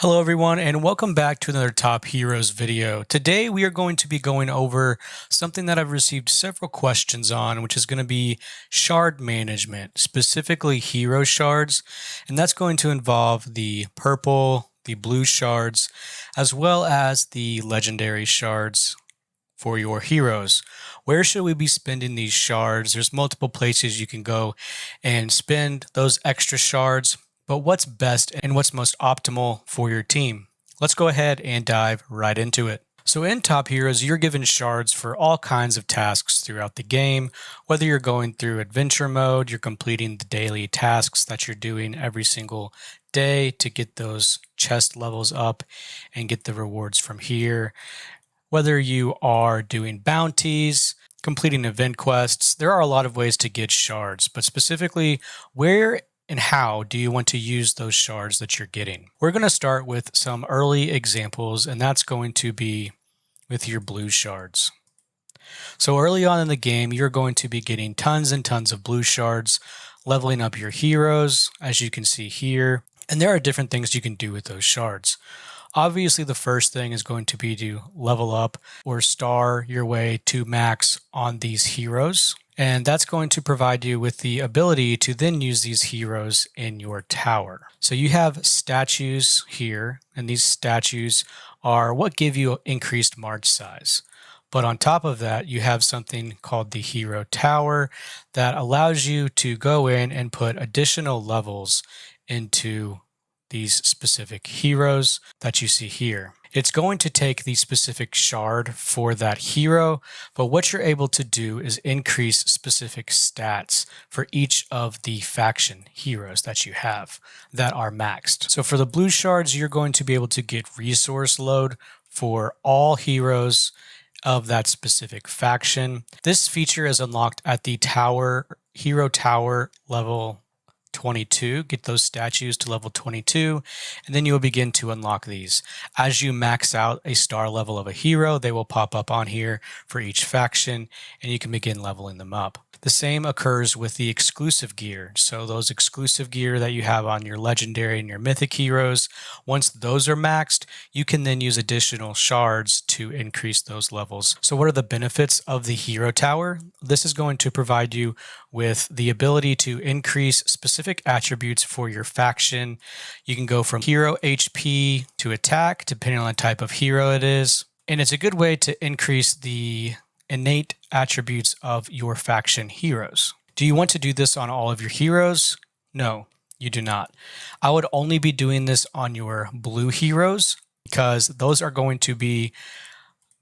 Hello everyone and welcome back to another Top Heroes video. Today we are going to be going over something that I've received several questions on, which is going to be shard management, specifically hero shards, and that's going to involve the purple, the blue shards, as well as the legendary shards for your heroes. Where should we be spending these shards? There's multiple places you can go and spend those extra shards. But what's best and what's most optimal for your team? Let's go ahead and dive right into it. So in Top Heroes, you're given shards for all kinds of tasks throughout the game. Whether you're going through adventure mode, you're completing the daily tasks that you're doing every single day to get those chest levels up and get the rewards from here. Whether you are doing bounties, completing event quests, there are a lot of ways to get shards, but specifically where and how do you want to use those shards that you're getting? We're going to start with some early examples, and that's going to be with your blue shards. So early on in the game, you're going to be getting tons and tons of blue shards, leveling up your heroes, as you can see here. And there are different things you can do with those shards. Obviously, the first thing is going to be to level up or star your way to max on these heroes. And that's going to provide you with the ability to then use these heroes in your tower. So you have statues here, and these statues are what give you increased march size. But on top of that, you have something called the hero tower that allows you to go in and put additional levels into these specific heroes that you see here. It's going to take the specific shard for that hero, but what you're able to do is increase specific stats for each of the faction heroes that you have that are maxed. So for the blue shards, you're going to be able to get resource load for all heroes of that specific faction. This feature is unlocked at the hero tower level 22, get those statues to level 22, and then you will begin to unlock these. As you max out a star level of a hero, they will pop up on here for each faction, and you can begin leveling them up. The same occurs with the exclusive gear. So those exclusive gear that you have on your legendary and your mythic heroes, once those are maxed, you can then use additional shards to increase those levels. So what are the benefits of the hero tower? This is going to provide you with the ability to increase specific attributes for your faction. You can go from hero HP to attack, depending on the type of hero it is. And it's a good way to increase the innate attributes of your faction heroes. Do you want to do this on all of your heroes? No, you do not. I would only be doing this on your blue heroes because those are going to be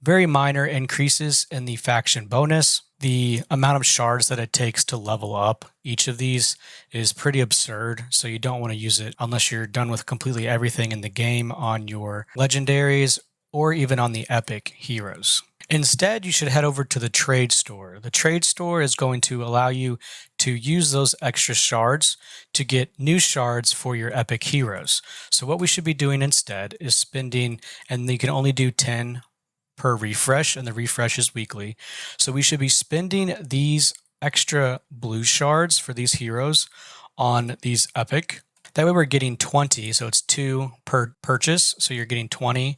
very minor increases in the faction bonus. The amount of shards that it takes to level up each of these is pretty absurd, so you don't want to use it unless you're done with completely everything in the game on your legendaries or even on the epic heroes. Instead, you should head over to the trade store. The trade store is going to allow you to use those extra shards to get new shards for your epic heroes. So what we should be doing instead is spending, and you can only do 10 per refresh, and the refresh is weekly. So we should be spending these extra blue shards for these heroes on these epic. That way we're getting 20, so it's 2 per purchase, so you're getting 20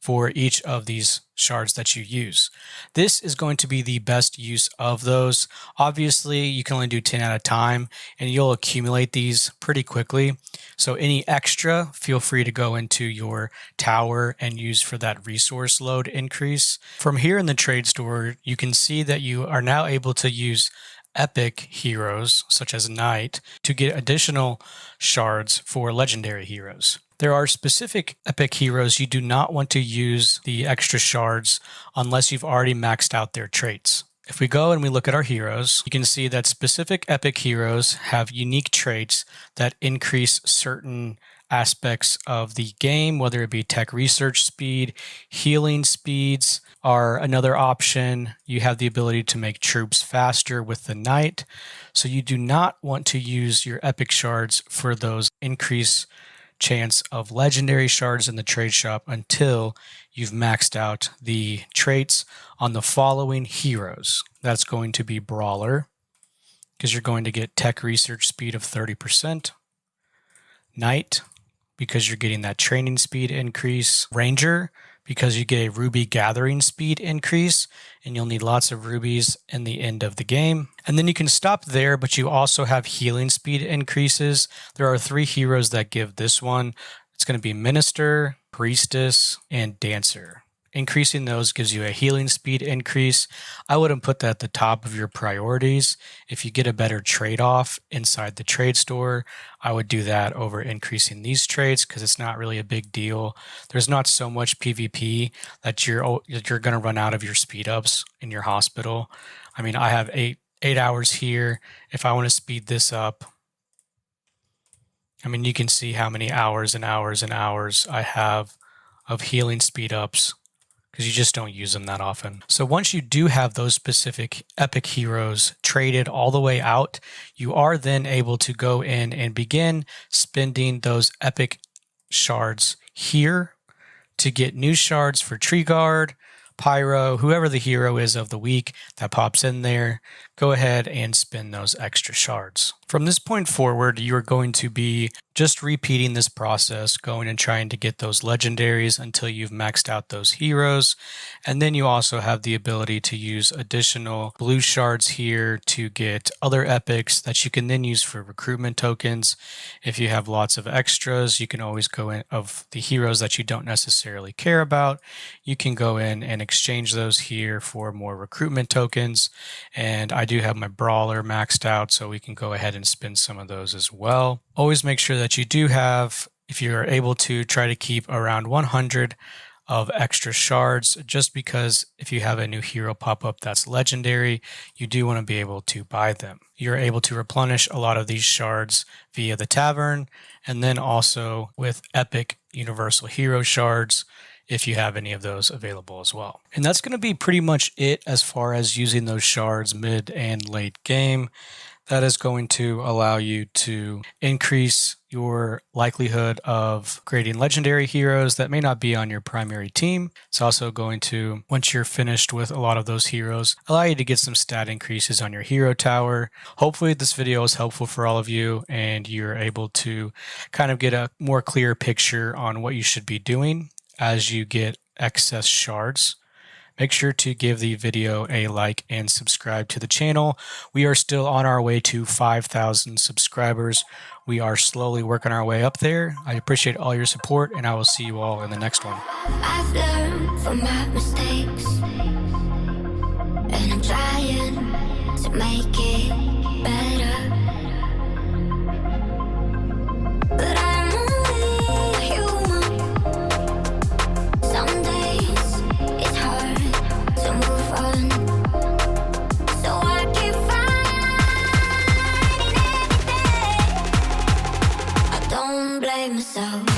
for each of these shards that you use. This is going to be the best use of those. Obviously, you can only do 10 at a time, and you'll accumulate these pretty quickly. So any extra, feel free to go into your tower and use for that resource load increase. From here in the trade store, you can see that you are now able to use epic heroes, such as Knight, to get additional shards for legendary heroes. There are specific epic heroes you do not want to use the extra shards unless you've already maxed out their traits. If we go and we look at our heroes, you can see that specific epic heroes have unique traits that increase certain aspects of the game, whether it be tech research speed, healing speeds are another option. You have the ability to make troops faster with the Knight. So you do not want to use your epic shards for those increased chance of legendary shards in the trade shop until you've maxed out the traits on the following heroes. That's going to be Brawler, because you're going to get tech research speed of 30%, Knight, because you're getting that training speed increase. Ranger, because you get a ruby gathering speed increase, and you'll need lots of rubies in the end of the game. And then you can stop there, but you also have healing speed increases. There are 3 heroes that give this one. It's going to be Minister, Priestess, and Dancer. Increasing those gives you a healing speed increase. I wouldn't put that at the top of your priorities. If you get a better trade-off inside the trade store, I would do that over increasing these trades because it's not really a big deal. There's not so much PvP that you're going to run out of your speed ups in your hospital. I mean, I have 8 hours here. If I want to speed this up, I mean, you can see how many hours and hours and hours I have of healing speed ups, because you just don't use them that often. So once you do have those specific epic heroes traded all the way out, you are then able to go in and begin spending those epic shards here to get new shards for Tree Guard, Pyro, whoever the hero is of the week that pops in there. Go ahead and spend those extra shards. From this point forward, you are going to be just repeating this process, going and trying to get those legendaries until you've maxed out those heroes. And then you also have the ability to use additional blue shards here to get other epics that you can then use for recruitment tokens. If you have lots of extras, you can always go in of the heroes that you don't necessarily care about. You can go in and exchange those here for more recruitment tokens. And I do have my brawler maxed out, so we can go ahead and spend some of those as well. Always make sure that you do have, if you are able to, try to keep around 100 of extra shards, just because if you have a new hero pop up that's legendary, you do want to be able to buy them. You're able to replenish a lot of these shards via the tavern, and then also with epic universal hero shards, if you have any of those available as well. And that's going to be pretty much it as far as using those shards mid and late game. That is going to allow you to increase your likelihood of creating legendary heroes that may not be on your primary team. It's also going to, once you're finished with a lot of those heroes, allow you to get some stat increases on your hero tower. Hopefully this video is helpful for all of you and you're able to kind of get a more clear picture on what you should be doing as you get excess shards. Make sure to give the video a like and subscribe to the channel. We are still on our way to 5,000 subscribers. We are slowly working our way up there. I appreciate all your support, and I will see you all in the next one. I've learned from my mistakes, and I'm trying to make it better. But I'm only human. Some days it's hard to move on, so I keep fighting every day. I don't blame myself.